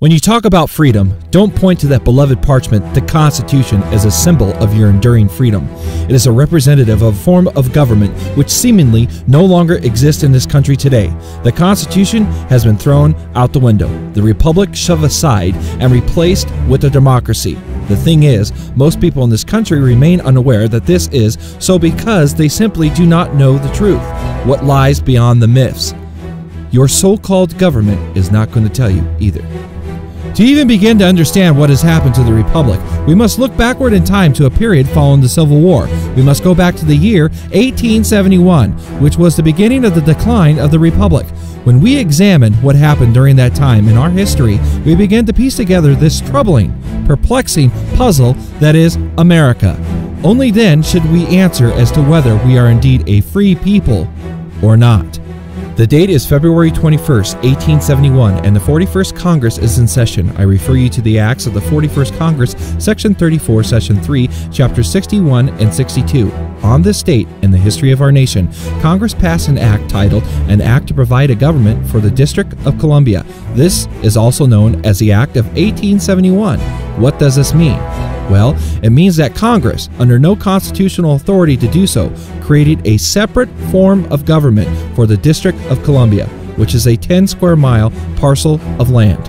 When you talk about freedom, don't point to that beloved parchment, the Constitution, as a symbol of your enduring freedom. It is a representative of a form of government which seemingly no longer exists in this country today. The Constitution has been thrown out the window, the Republic shoved aside and replaced with a democracy. The thing is, most people in this country remain unaware that this is so because they simply do not know the truth, what lies beyond the myths. Your so-called government is not going to tell you either. To even begin to understand what has happened to the Republic, we must look backward in time to a period following the Civil War. We must go back to the year 1871, which was the beginning of the decline of the Republic. When we examine what happened during that time in our history, we begin to piece together this troubling, perplexing puzzle that is America. Only then should we answer as to whether we are indeed a free people or not. The date is February 21st, 1871, and the 41st Congress is in session. I refer you to the Acts of the 41st Congress, Section 34, Session 3, Chapters 61 and 62. On this date in the history of our nation, Congress passed an act titled An Act to Provide a Government for the District of Columbia. This is also known as the Act of 1871. What does this mean? Well, it means that Congress, under no constitutional authority to do so, created a separate form of government for the District of Columbia, which is a 10 square mile parcel of land.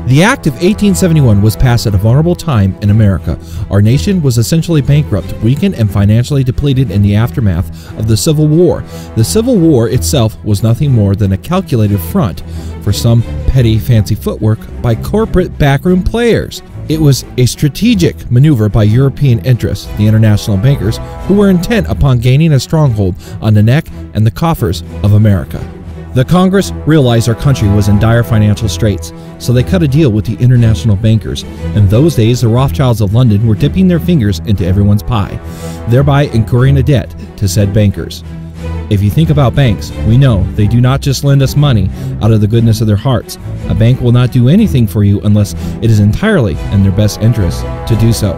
The Act of 1871 was passed at a vulnerable time in America. Our nation was essentially bankrupt, weakened, and financially depleted in the aftermath of the Civil War. The Civil War itself was nothing more than a calculated front for some petty fancy footwork by corporate backroom players. It was a strategic maneuver by European interests, the international bankers, who were intent upon gaining a stronghold on the neck and the coffers of America. The Congress realized our country was in dire financial straits, so they cut a deal with the international bankers. In those days, the Rothschilds of London were dipping their fingers into everyone's pie, thereby incurring a debt to said bankers. If you think about banks, we know they do not just lend us money out of the goodness of their hearts. A bank will not do anything for you unless it is entirely in their best interest to do so.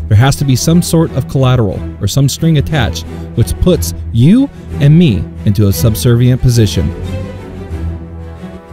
There has to be some sort of collateral or some string attached which puts you and me into a subservient position.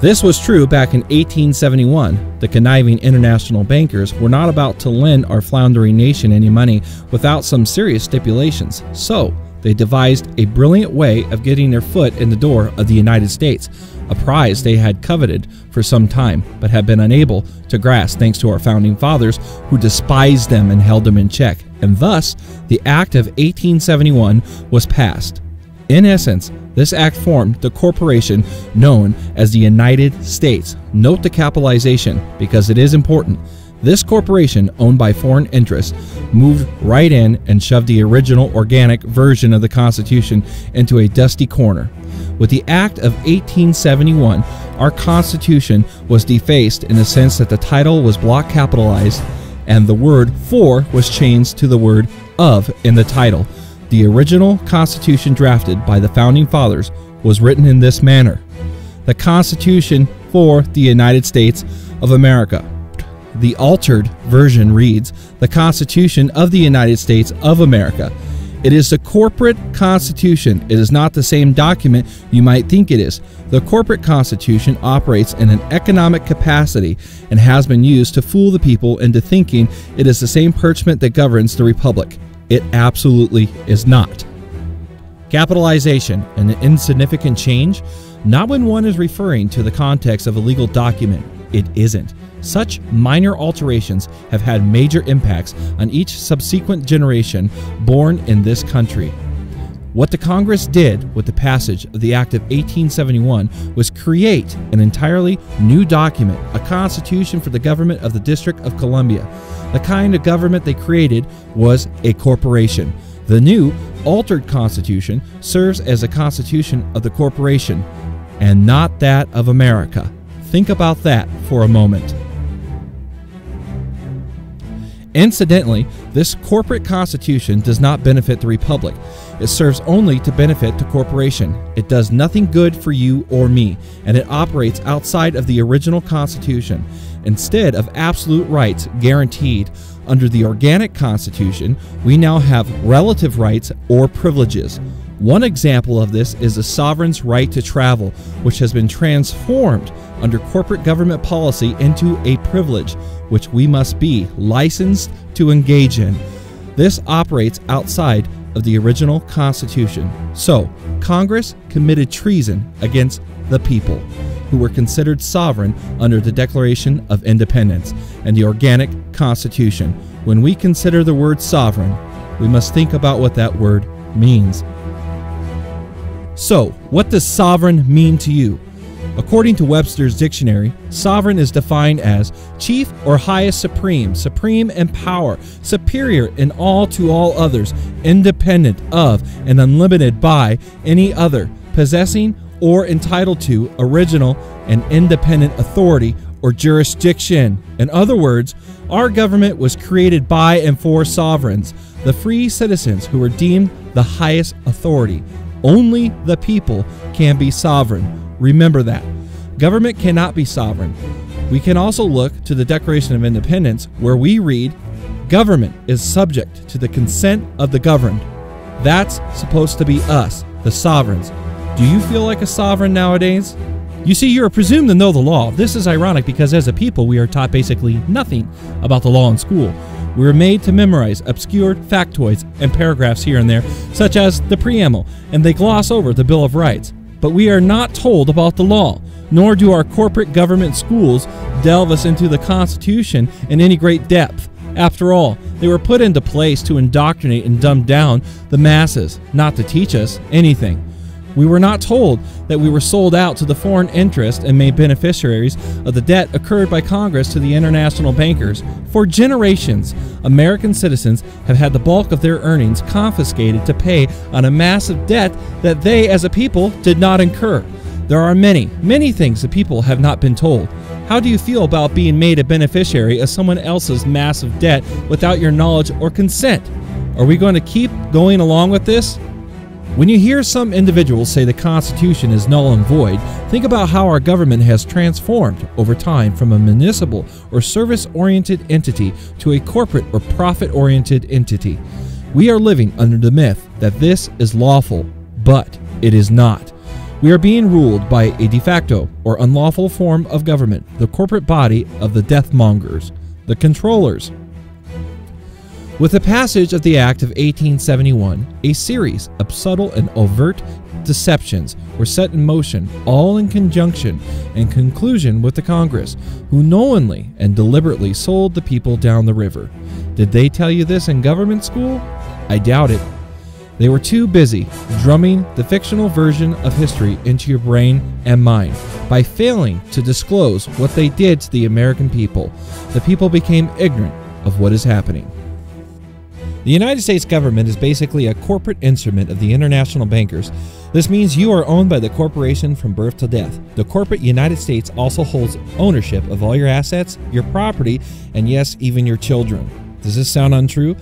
This was true back in 1871. The conniving international bankers were not about to lend our floundering nation any money without some serious stipulations. So, they devised a brilliant way of getting their foot in the door of the United States, a prize they had coveted for some time, but had been unable to grasp thanks to our founding fathers who despised them and held them in check. And thus, the Act of 1871 was passed. In essence, this act formed the corporation known as the United States. Note the capitalization because it is important. This corporation, owned by foreign interests, moved right in and shoved the original organic version of the Constitution into a dusty corner. With the Act of 1871, our Constitution was defaced in the sense that the title was block capitalized and the word for was changed to the word of in the title. The original Constitution drafted by the Founding Fathers was written in this manner: the Constitution for the United States of America. The altered version reads, the Constitution of the United States of America. It is the corporate constitution. It is not the same document you might think it is. The corporate constitution operates in an economic capacity and has been used to fool the people into thinking it is the same parchment that governs the republic. It absolutely is not. Capitalization, an insignificant change, not when one is referring to the context of a legal document. It isn't. Such minor alterations have had major impacts on each subsequent generation born in this country. What the Congress did with the passage of the Act of 1871 was create an entirely new document, a constitution for the government of the District of Columbia. The kind of government they created was a corporation. The new, altered constitution serves as a constitution of the corporation and not that of America. Think about that for a moment. Incidentally, this corporate constitution does not benefit the Republic. It serves only to benefit the corporation. It does nothing good for you or me, and it operates outside of the original Constitution. Instead of absolute rights guaranteed under the organic Constitution, we now have relative rights or privileges. One example of this is the sovereign's right to travel, which has been transformed under corporate government policy into a privilege which we must be licensed to engage in. This operates outside of the original Constitution. So, Congress committed treason against the people, who were considered sovereign under the Declaration of Independence and the organic Constitution. When we consider the word sovereign, we must think about what that word means. So, what does sovereign mean to you? According to Webster's dictionary, sovereign is defined as chief or highest supreme, supreme in power, superior in all to all others, independent of and unlimited by any other, possessing or entitled to original and independent authority or jurisdiction. In other words, our government was created by and for sovereigns, the free citizens who were deemed the highest authority. Only the people can be sovereign. Remember that. Government cannot be sovereign. We can also look to the Declaration of Independence, where we read, "Government is subject to the consent of the governed." That's supposed to be us, the sovereigns. Do you feel like a sovereign nowadays? You see, you are presumed to know the law. This is ironic because as a people, we are taught basically nothing about the law in school. We are made to memorize obscure factoids and paragraphs here and there, such as the preamble, and they gloss over the Bill of Rights. But we are not told about the law, nor do our corporate government schools delve us into the Constitution in any great depth. After all, they were put into place to indoctrinate and dumb down the masses, not to teach us anything. We were not told that we were sold out to the foreign interest and made beneficiaries of the debt incurred by Congress to the international bankers. For generations, American citizens have had the bulk of their earnings confiscated to pay on a massive debt that they as a people did not incur. There are many, many things the people have not been told. How do you feel about being made a beneficiary of someone else's massive debt without your knowledge or consent? Are we going to keep going along with this? When you hear some individuals say the Constitution is null and void, think about how our government has transformed over time from a municipal or service-oriented entity to a corporate or profit-oriented entity. We are living under the myth that this is lawful, but it is not. We are being ruled by a de facto or unlawful form of government, the corporate body of the deathmongers, the controllers. With the passage of the Act of 1871, a series of subtle and overt deceptions were set in motion, all in conjunction and conclusion with the Congress, who knowingly and deliberately sold the people down the river. Did they tell you this in government school? I doubt it. They were too busy drumming the fictional version of history into your brain and mind. By failing to disclose what they did to the American people, the people became ignorant of what is happening. The United States government is basically a corporate instrument of the international bankers. This means you are owned by the corporation from birth to death. The corporate United States also holds ownership of all your assets, your property, and yes, even your children. Does this sound untrue?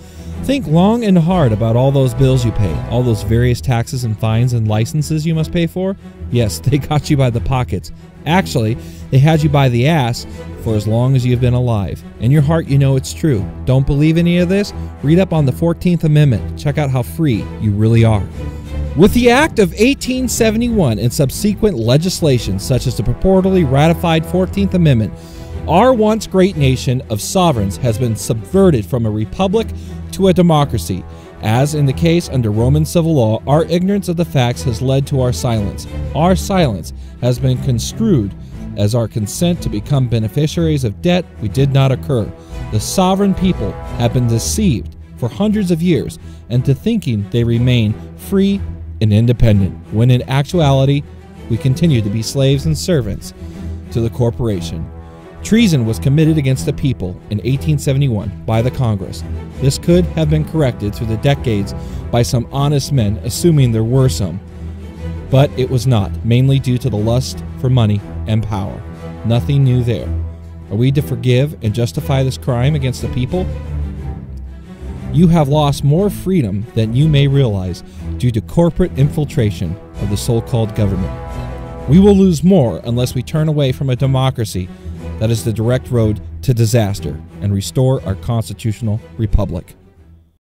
Think long and hard about all those bills you pay, all those various taxes and fines and licenses you must pay for. Yes, they got you by the pockets. Actually, they had you by the ass for as long as you've been alive. In your heart, you know it's true. Don't believe any of this? Read up on the 14th Amendment. Check out how free you really are. With the Act of 1871 and subsequent legislation, such as the purportedly ratified 14th Amendment, our once great nation of sovereigns has been subverted from a republic to a democracy. As in the case under Roman civil law, our ignorance of the facts has led to our silence. Our silence has been construed as our consent to become beneficiaries of debt we did not incur. The sovereign people have been deceived for hundreds of years into thinking they remain free and independent, when in actuality, we continue to be slaves and servants to the corporation. Treason was committed against the people in 1871 by the Congress. This could have been corrected through the decades by some honest men, assuming there were some. But it was not, mainly due to the lust for money and power. Nothing new there. Are we to forgive and justify this crime against the people? You have lost more freedom than you may realize due to corporate infiltration of the so-called government. We will lose more unless we turn away from a democracy that is the direct road to disaster and restore our constitutional republic.